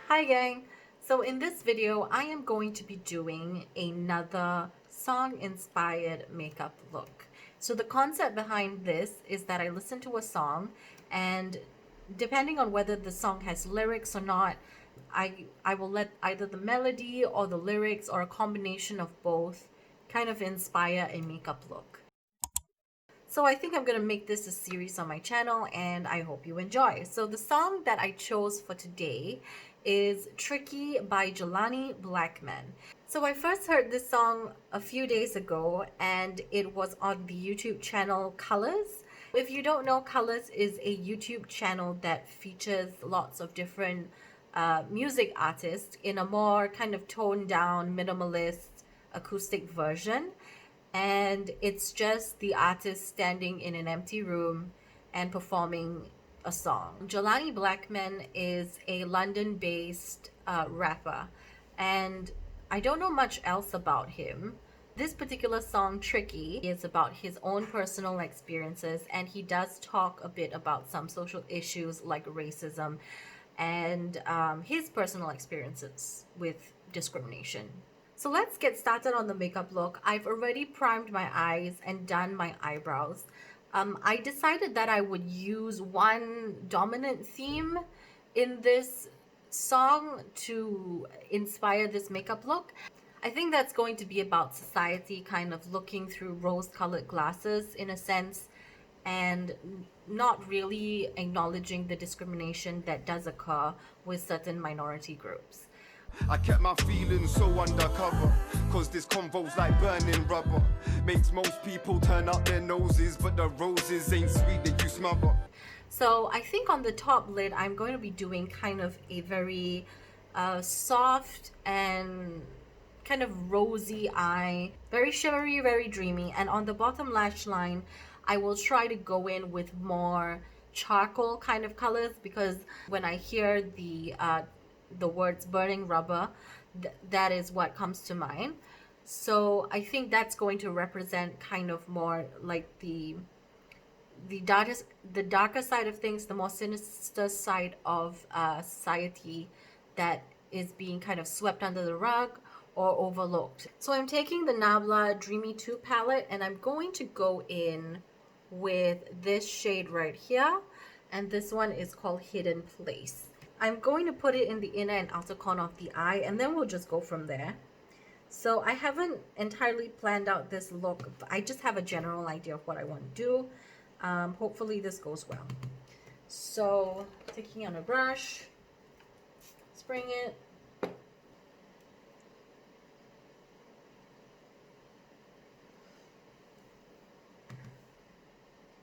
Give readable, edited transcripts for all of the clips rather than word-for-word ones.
Hi gang! So in this video, I am going to be doing another song-inspired makeup look. So the concept behind this is that I listen to a song, and depending on whether the song has lyrics or not, I will let either the melody or the lyrics or a combination of both kind of inspire a makeup look. So I think I'm going to make this a series on my channel, and I hope you enjoy. So the song that I chose for today is Tricky by Jelani Blackman. So I first heard this song a few days ago, and it was on the YouTube channel Colors. If you don't know, Colors is a YouTube channel that features lots of different music artists in a more kind of toned down, minimalist, acoustic version. And it's just the artist standing in an empty room and performing a song. Jelani Blackman is a London-based rapper, and I don't know much else about him. This particular song, Tricky, is about his own personal experiences, and he does talk a bit about some social issues like racism and his personal experiences with discrimination. So let's get started on the makeup look. I've already primed my eyes and done my eyebrows. I decided that I would use one dominant theme in this song to inspire this makeup look. I think that's going to be about society kind of looking through rose-colored glasses in a sense, and not really acknowledging the discrimination that does occur with certain minority groups. I kept my feelings so undercover, cause this convo's like burning rubber. Makes most people turn up their noses, but the roses ain't sweet that you smother. So I think on the top lid, I'm going to be doing kind of a very soft and kind of rosy eye, very shimmery, very dreamy. And on the bottom lash line, I will try to go in with more charcoal kind of colors, because when I hear the words burning rubber, that is what comes to mind. So I think that's going to represent kind of more like the darker side of things, the more sinister side of society that is being kind of swept under the rug or overlooked. So I'm taking the Nabla Dreamy 2 palette, and I'm going to go in with this shade right here, and this one is called Hidden Place. I'm going to put it in the inner and outer corner of the eye, and then we'll just go from there. So I haven't entirely planned out this look, but I just have a general idea of what I want to do. Hopefully this goes well. So taking on a brush, spraying it.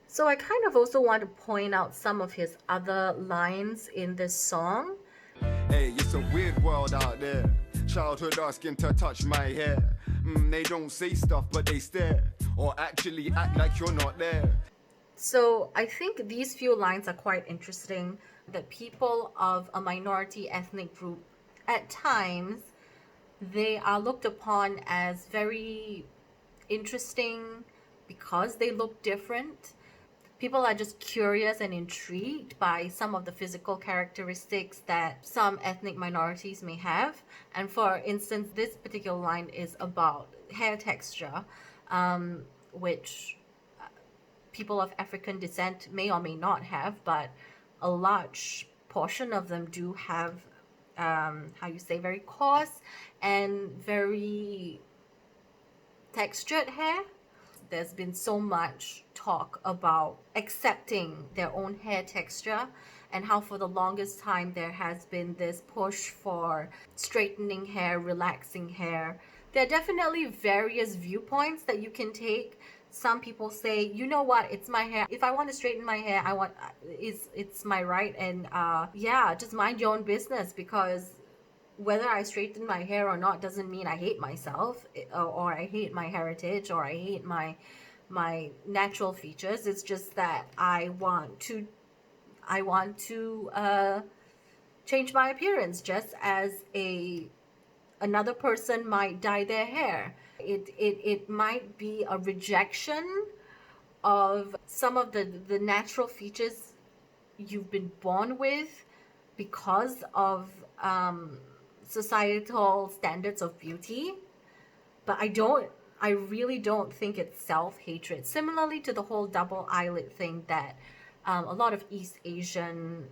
So I kind of also want to point out some of his other lines in this song. Hey, it's a weird world out there. Childhood asking to touch my hair. They don't say stuff, but they stare, or actually act like you're not there. So I think these few lines are quite interesting, that people of a minority ethnic group, at times, they are looked upon as very interesting because they look different. People are just curious and intrigued by some of the physical characteristics that some ethnic minorities may have. And for instance, this particular line is about hair texture, which people of African descent may or may not have, but a large portion of them do have, very coarse and very textured hair. There's been so much talk about accepting their own hair texture, and how for the longest time there has been this push for straightening hair, relaxing hair. There are definitely various viewpoints that you can take. Some people say, you know what, it's my hair. If I want to straighten my hair, it's my right, and yeah, just mind your own business, because whether I straighten my hair or not doesn't mean I hate myself, or I hate my heritage, or I hate my natural features. It's just that I want to change my appearance, just as another person might dye their hair. It might be a rejection of some of the natural features you've been born with, because of societal standards of beauty, but I really don't think it's self-hatred. Similarly to the whole double eyelid thing that a lot of East Asian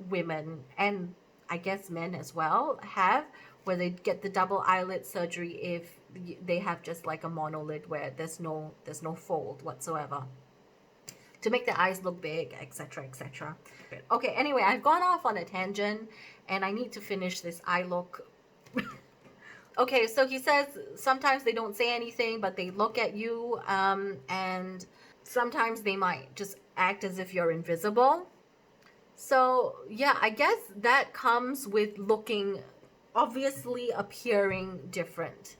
women, and I guess men as well, have, where they get the double eyelid surgery if they have just like a monolid where there's no fold whatsoever, to make the eyes look big, etc, etc. Okay, anyway, I've gone off on a tangent and I need to finish this eye look. Okay, so he says sometimes they don't say anything, but they look at you, and sometimes they might just act as if you're invisible. So yeah, I guess that comes with looking, obviously appearing different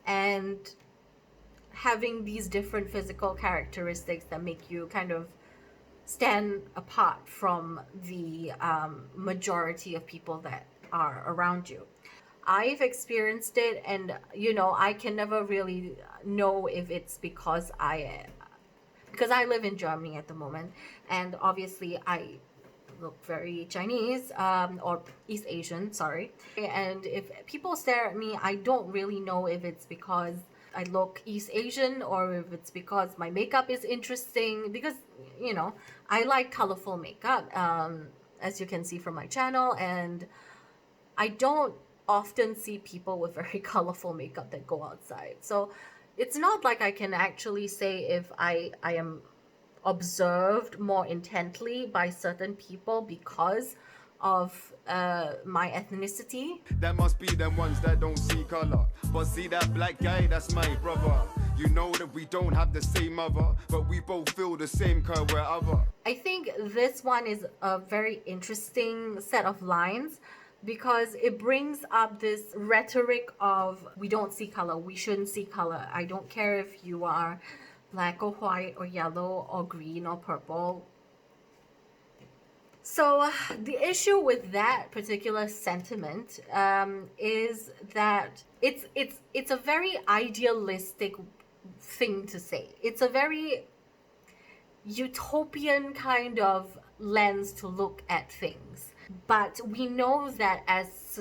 and having these different physical characteristics that make you kind of stand apart from the majority of people that are around you. I've experienced it, and you know, I can never really know if it's because I live in Germany at the moment, and obviously I look very Chinese, or East Asian, sorry. And if people stare at me, I don't really know if it's because I look East Asian or if it's because my makeup is interesting, because, you know, I like colorful makeup, as you can see from my channel, and I don't often see people with very colorful makeup that go outside. So it's not like I can actually say if I am observed more intently by certain people because of my ethnicity. That must be them ones that don't see color. But see that black guy, that's my brother. You know that we don't have the same mother, but we both feel the same curve wherever. I think this one is a very interesting set of lines, because it brings up this rhetoric of we don't see color, we shouldn't see color. I don't care if you are black or white or yellow or green or purple. So the issue with that particular sentiment is that it's a very idealistic thing to say. It's a very utopian kind of lens to look at things. But we know that as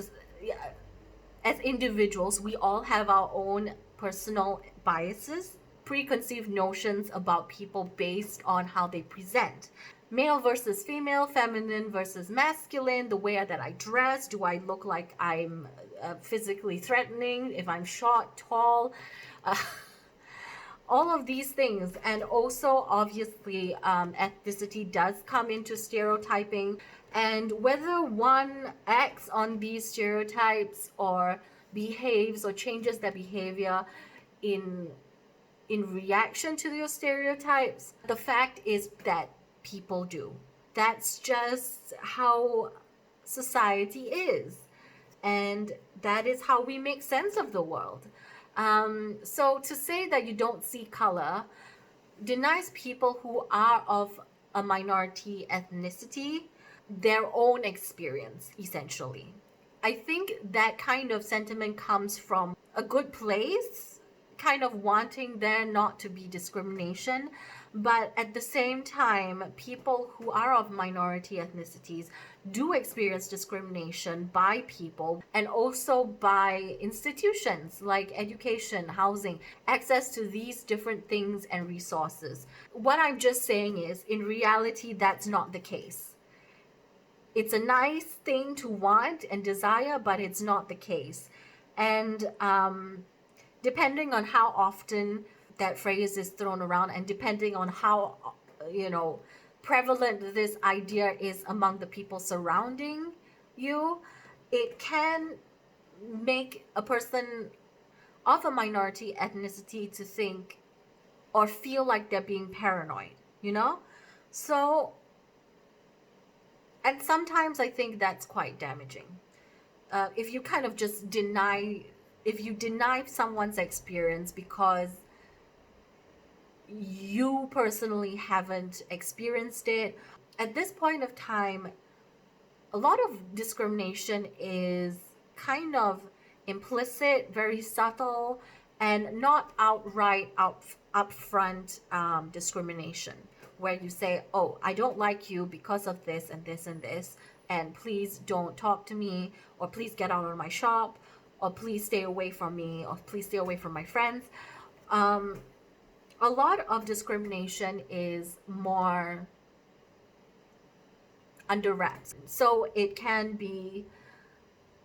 individuals, we all have our own personal biases, preconceived notions about people based on how they present. Male versus female, feminine versus masculine, the way that I dress, do I look like I'm physically threatening, if I'm short, tall, all of these things. And also, obviously, ethnicity does come into stereotyping. And whether one acts on these stereotypes or behaves or changes their behavior in reaction to those stereotypes, the fact is that people do. That's just how society is. And that is how we make sense of the world. So to say that you don't see color denies people who are of a minority ethnicity their own experience, essentially. I think that kind of sentiment comes from a good place, kind of wanting there not to be discrimination, but at the same time, people who are of minority ethnicities do experience discrimination by people and also by institutions like education, housing, access to these different things and resources. What I'm just saying is, in reality, that's not the case. It's a nice thing to want and desire, but it's not the case. And depending on how often that phrase is thrown around, and depending on how, you know, prevalent this idea is among the people surrounding you, it can make a person of a minority ethnicity to think or feel like they're being paranoid, you know? So, and sometimes I think that's quite damaging. If you kind of just deny someone's experience because you personally haven't experienced it, at this point of time, a lot of discrimination is kind of implicit, very subtle, and not outright upfront discrimination. where you say, oh, I don't like you because of this and this and this, and please don't talk to me, or please get out of my shop, or please stay away from me, or please stay away from my friends. A lot of discrimination is more under wraps. So it can be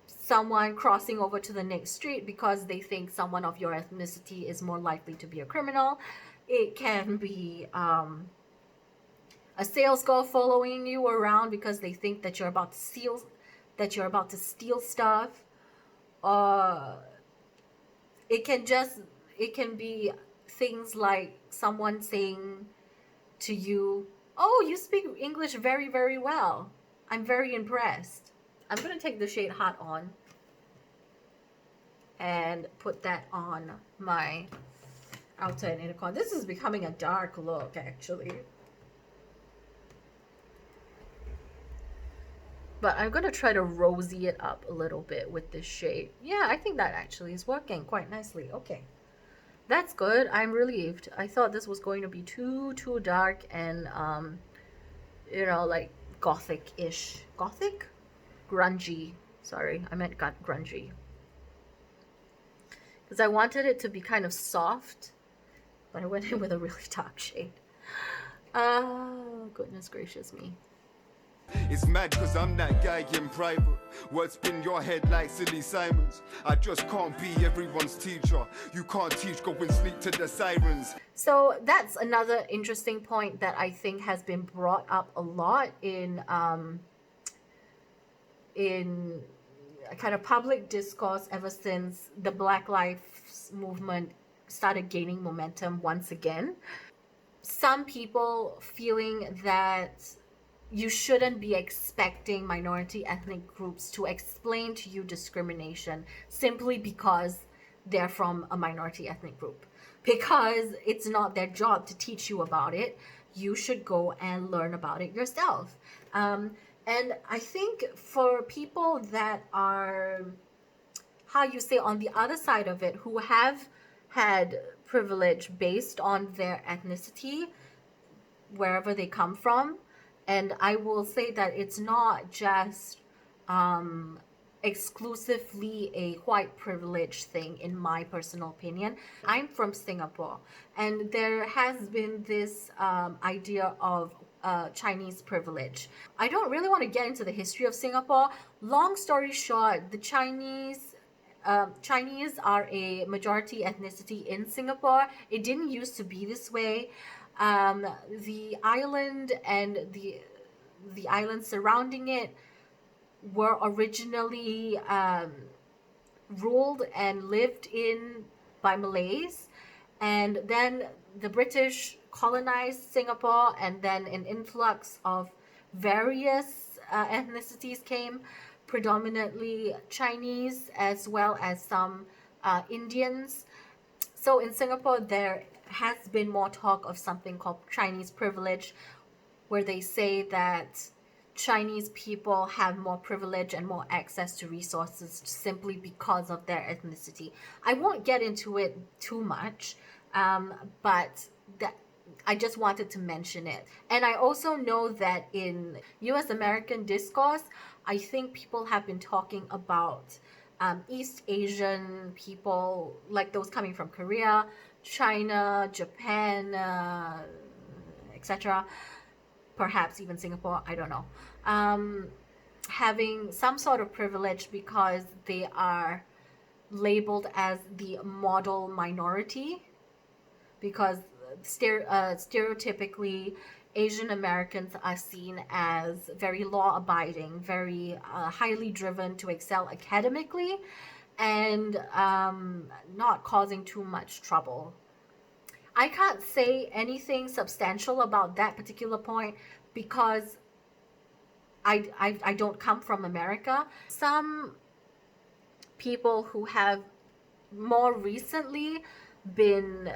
someone crossing over to the next street because they think someone of your ethnicity is more likely to be a criminal. It can be a sales girl following you around because they think that you're about to steal stuff. It can be things like someone saying to you, oh, you speak English very, very well. I'm very impressed. I'm going to take the shade Hot On and put that on my outside inner corner. This is becoming a dark look, actually. But I'm going to try to rosy it up a little bit with this shade. Yeah, I think that actually is working quite nicely. Okay. That's good. I'm relieved. I thought this was going to be too dark and, you know, like gothic-ish. Gothic? Grungy. Sorry, I meant grungy. Because I wanted it to be kind of soft, but I went in with a really dark shade. Oh, goodness gracious me. It's mad cause I'm that guy in private. Words spin your head like silly Simons. I just can't be everyone's teacher. You can't teach, go and sleep to the sirens. So that's another interesting point that I think has been brought up a lot in kind of public discourse ever since the Black Lives Movement started gaining momentum once again. Some people feeling that you shouldn't be expecting minority ethnic groups to explain to you discrimination simply because they're from a minority ethnic group. Because it's not their job to teach you about it. You should go and learn about it yourself. And I think for people that are, how you say, on the other side of it, who have had privilege based on their ethnicity, wherever they come from, and I will say that it's not just exclusively a white privilege thing, in my personal opinion. I'm from Singapore, and there has been this idea of Chinese privilege. I don't really want to get into the history of Singapore. Long story short, the Chinese are a majority ethnicity in Singapore. It didn't used to be this way. The island and the islands surrounding it were originally ruled and lived in by Malays, and then the British colonized Singapore, and then an influx of various ethnicities came, predominantly Chinese as well as some Indians. So in Singapore there has been more talk of something called Chinese privilege, where they say that Chinese people have more privilege and more access to resources simply because of their ethnicity. I won't get into it too much, but that I just wanted to mention it. And I also know that in US American discourse, I think people have been talking about East Asian people, like those coming from Korea, China, Japan, etc., perhaps even Singapore, I don't know, having some sort of privilege because they are labeled as the model minority, because stereotypically Asian Americans are seen as very law-abiding, very highly driven to excel academically, and not causing too much trouble. I can't say anything substantial about that particular point because I don't come from America. Some people who have more recently been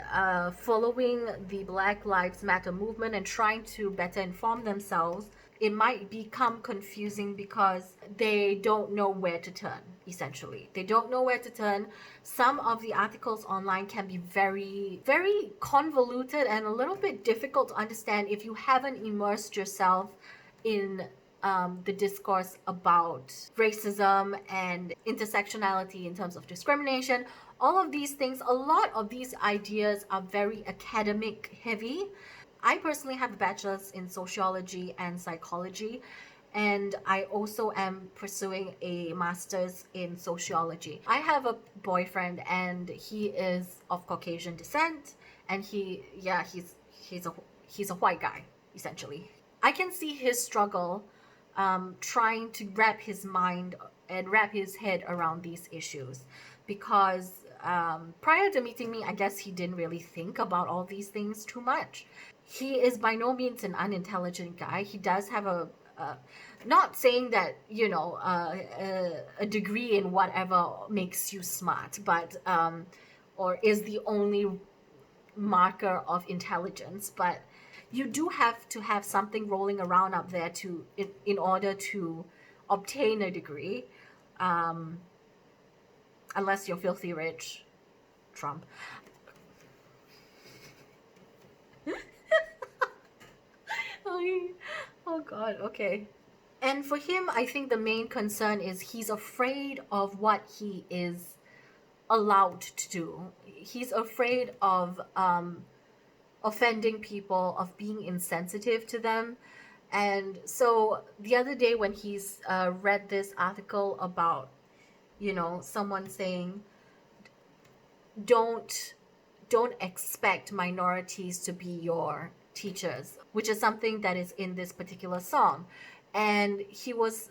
following the Black Lives Matter movement and trying to better inform themselves it might become confusing because they don't know where to turn, essentially. They don't know where to turn. Some of the articles online can be very, very convoluted and a little bit difficult to understand if you haven't immersed yourself in the discourse about racism and intersectionality in terms of discrimination. All of these things, a lot of these ideas are very academic heavy. I personally have a bachelor's in sociology and psychology, and I also am pursuing a master's in sociology. I have a boyfriend and he is of Caucasian descent, and he's a white guy, essentially. I can see his struggle trying to wrap his mind and wrap his head around these issues, because prior to meeting me, I guess he didn't really think about all these things too much. He is by no means an unintelligent guy. He does have a not saying that, you know, a degree in whatever makes you smart, but or is the only marker of intelligence, but you do have to have something rolling around up there to in order to obtain a degree, unless you're filthy rich, Trump. Oh God, okay. And for him, I think the main concern is he's afraid of what he is allowed to do. He's afraid of offending people, of being insensitive to them. And so the other day when he's read this article about, you know, someone saying, don't expect minorities to be your teachers, which is something that is in this particular song. And he was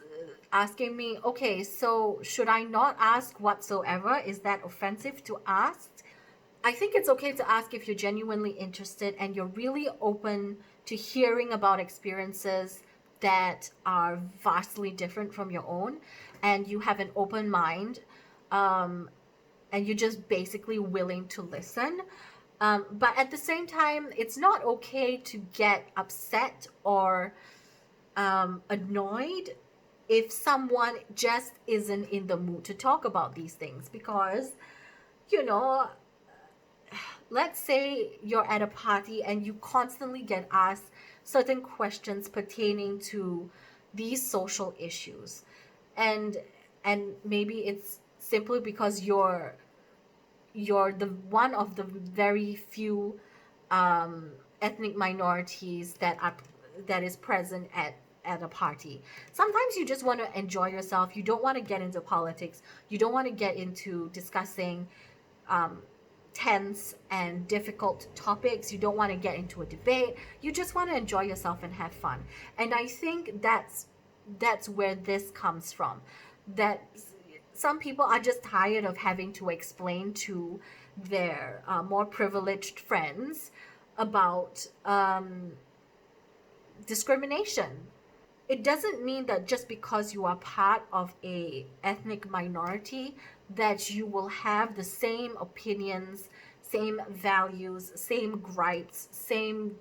asking me, okay, so should I not ask whatsoever? Is that offensive to ask? I think it's okay to ask if you're genuinely interested and you're really open to hearing about experiences that are vastly different from your own, and you have an open mind, and you're just basically willing to listen. But at the same time, it's not okay to get upset or annoyed if someone just isn't in the mood to talk about these things, because, you know, let's say you're at a party and you constantly get asked certain questions pertaining to these social issues, and maybe it's simply because you're the one of the very few ethnic minorities that is present at a party. Sometimes you just want to enjoy yourself. You don't want to get into politics. You don't want to get into discussing tense and difficult topics. You don't want to get into a debate. You just want to enjoy yourself and have fun. And I think that's where this comes from. That some people are just tired of having to explain to their more privileged friends about discrimination. It doesn't mean that just because you are part of a ethnic minority that you will have the same opinions, same values, same gripes, same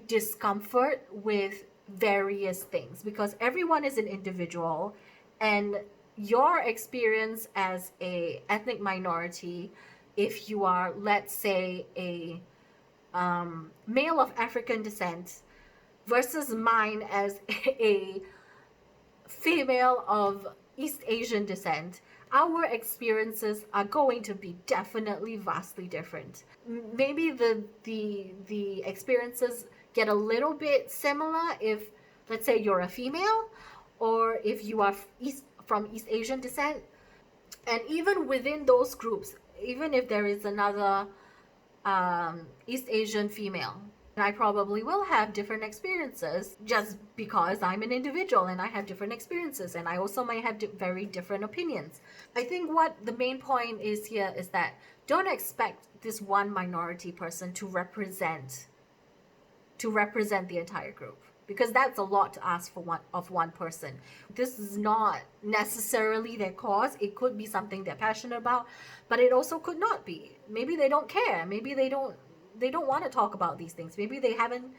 discomfort with various things, because everyone is an individual, and your experience as a ethnic minority, if you are, let's say, a male of African descent versus mine as a female of East Asian descent, our experiences are going to be definitely vastly different. Maybe the experiences get a little bit similar if, let's say, you're a female, or if you are from East Asian descent. And even within those groups, even if there is another East Asian female, I probably will have different experiences just because I'm an individual and I have different experiences, and I also might have very different opinions. I think what the main point is here is that don't expect this one minority person to represent the entire group, because that's a lot to ask for one person. This is not necessarily their cause. It could be something they're passionate about, but it also could not be. Maybe they don't care. Maybe they don't want to talk about these things. Maybe they haven't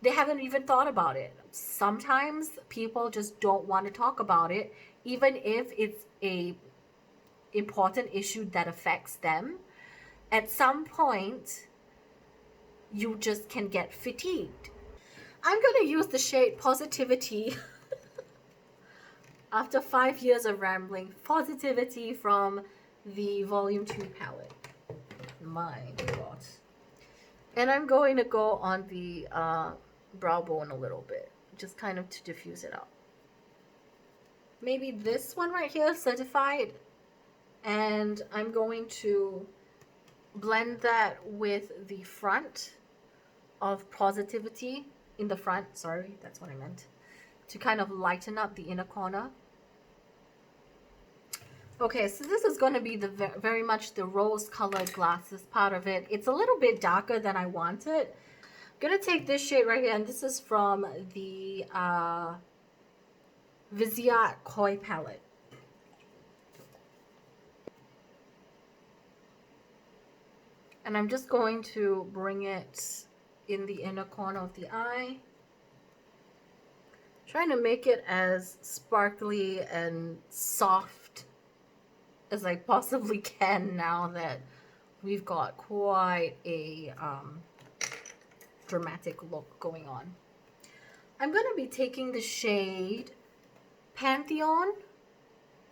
they haven't even thought about it. Sometimes people just don't want to talk about it, even if it's a important issue that affects them. At some point, you just can get fatigued. I'm gonna use the shade Positivity. After 5 years of rambling, Positivity from the Volume 2 palette. My God. And I'm going to go on the brow bone a little bit, just kind of to diffuse it out. Maybe this one right here, Certified. And I'm going to blend that with the front of Positivity. In the front, sorry, that's what I meant. To kind of lighten up the inner corner. Okay, so this is going to be the very much the rose-colored glasses part of it. It's a little bit darker than I wanted. I'm going to take this shade right here, and this is from the Viseart Coy Palette. And I'm just going to bring it in the inner corner of the eye. Trying to make it as sparkly and soft as I possibly can now that we've got quite a dramatic look going on. I'm going to be taking the shade Pantheon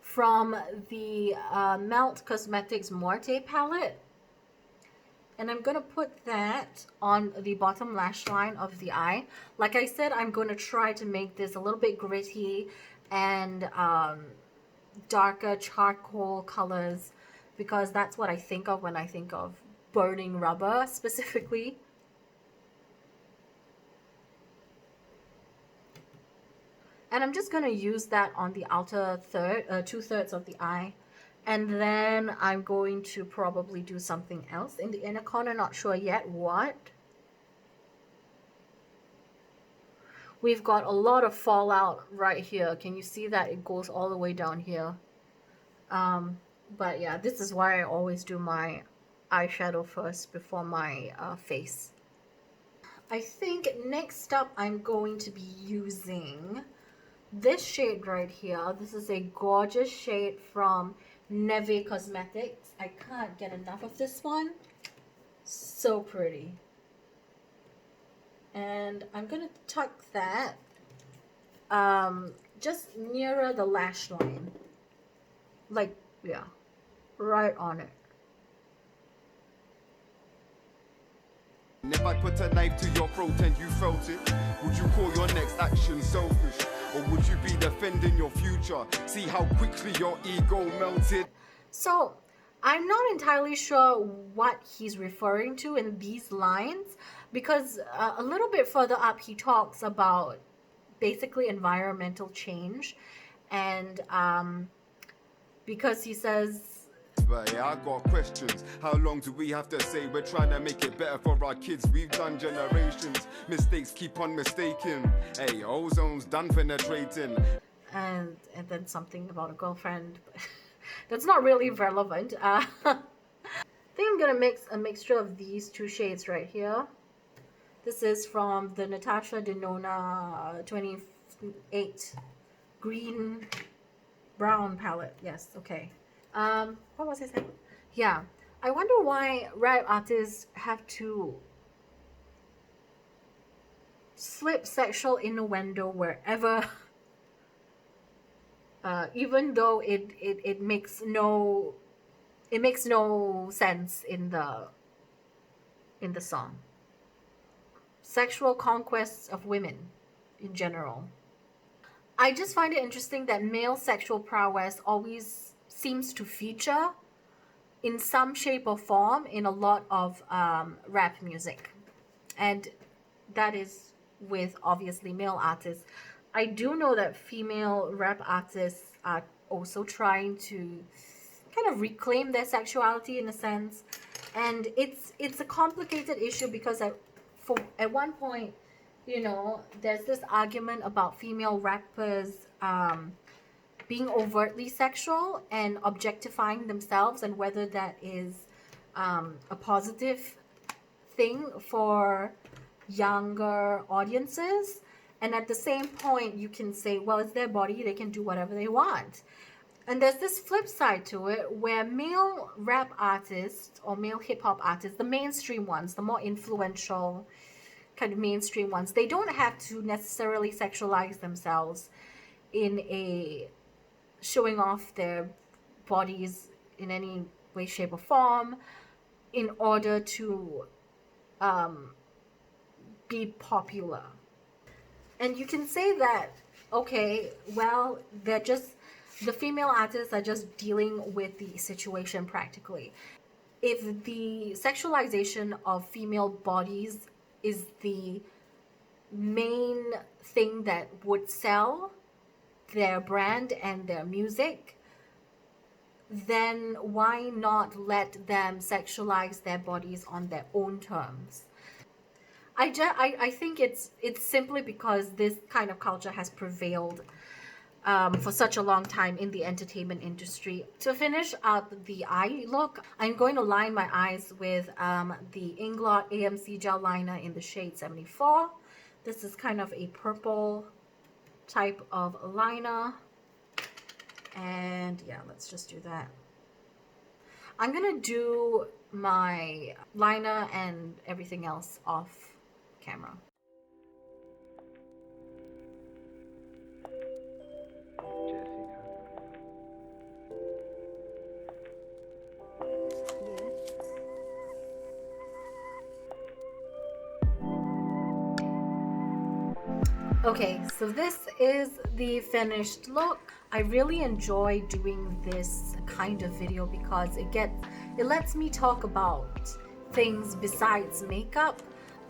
from the Melt Cosmetics MUERTE palette. And I'm going to put that on the bottom lash line of the eye. Like I said, I'm going to try to make this a little bit gritty and darker charcoal colors, because that's what I think of when I think of burning rubber specifically. And I'm just going to use that on the outer two-thirds of the eye. And then I'm going to probably do something else in the inner corner, not sure yet what. We've got a lot of fallout right here. Can you see that? It goes all the way down here. But yeah, this is why I always do my eyeshadow first before my face. I think next up I'm going to be using this shade right here. This is a gorgeous shade from NEVE Cosmetics. I can't get enough of this one. So pretty. And I'm gonna tuck that just nearer the lash line. Like, yeah, right on it. And if I put a knife to your throat and you felt it, would you call your next action selfish? Or would you be defending your future? See how quickly your ego melted? So, I'm not entirely sure what he's referring to in these lines, because a little bit further up he talks about basically environmental change, and because he says, but yeah, I got questions. How long do we have to say we're trying to make it better for our kids? We've done generations. Mistakes keep on mistaking. Hey, ozone's done penetrating. And then something about a girlfriend. That's not really relevant. I think I'm gonna mix a mixture of these two shades right here. This is from the Natasha Denona 28 green brown palette. Yes, okay. What was I saying? Yeah, I wonder why rap artists have to slip sexual innuendo wherever, even though it makes no sense in the song. Sexual conquests of women in general. I just find it interesting that male sexual prowess always seems to feature in some shape or form in a lot of rap music, and that is with obviously male artists. I do know that female rap artists are also trying to kind of reclaim their sexuality in a sense, and it's a complicated issue because at one point, you know, there's this argument about female rappers being overtly sexual and objectifying themselves, and whether that is a positive thing for younger audiences. And at the same point, you can say, well, it's their body, they can do whatever they want. And there's this flip side to it where male rap artists or male hip hop artists, the mainstream ones, the more influential kind of mainstream ones, they don't have to necessarily sexualize themselves in a showing off their bodies in any way, shape, or form in order to be popular. And you can say that, okay, well, they're just, the female artists are just dealing with the situation practically. If the sexualization of female bodies is the main thing that would sell their brand and their music, then why not let them sexualize their bodies on their own terms? I think it's simply because this kind of culture has prevailed for such a long time in the entertainment industry. To finish up the eye look, I'm going to line my eyes with the Inglot AMC Gel Liner in the shade 74. This is kind of a purple type of liner. And yeah, let's just do that. I'm gonna do my liner and everything else off camera. Okay, so this is the finished look. I really enjoy doing this kind of video because it lets me talk about things besides makeup,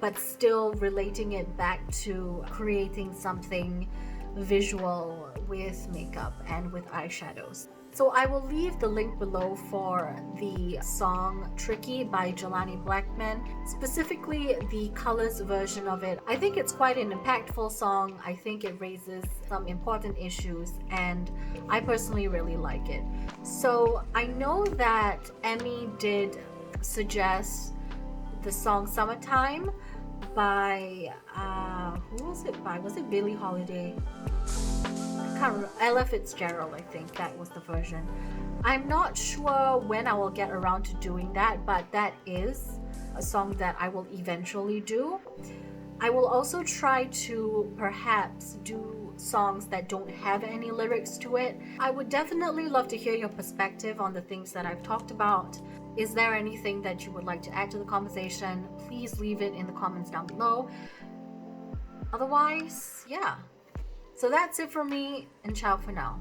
but still relating it back to creating something visual with makeup and with eyeshadows. So I will leave the link below for the song Tricky by Jelani Blackman, specifically the colors version of it. I think it's quite an impactful song. I think it raises some important issues and I personally really like it. So I know that Emmy did suggest the song Summertime by, who was it by? Was it Billie Holiday? Ella Fitzgerald, I think that was the version. I'm not sure when I will get around to doing that, but that is a song that I will eventually do. I will also try to perhaps do songs that don't have any lyrics to it. I would definitely love to hear your perspective on the things that I've talked about. Is there anything that you would like to add to the conversation? Please leave it in the comments down below. Otherwise, yeah. So that's it for me, and ciao for now.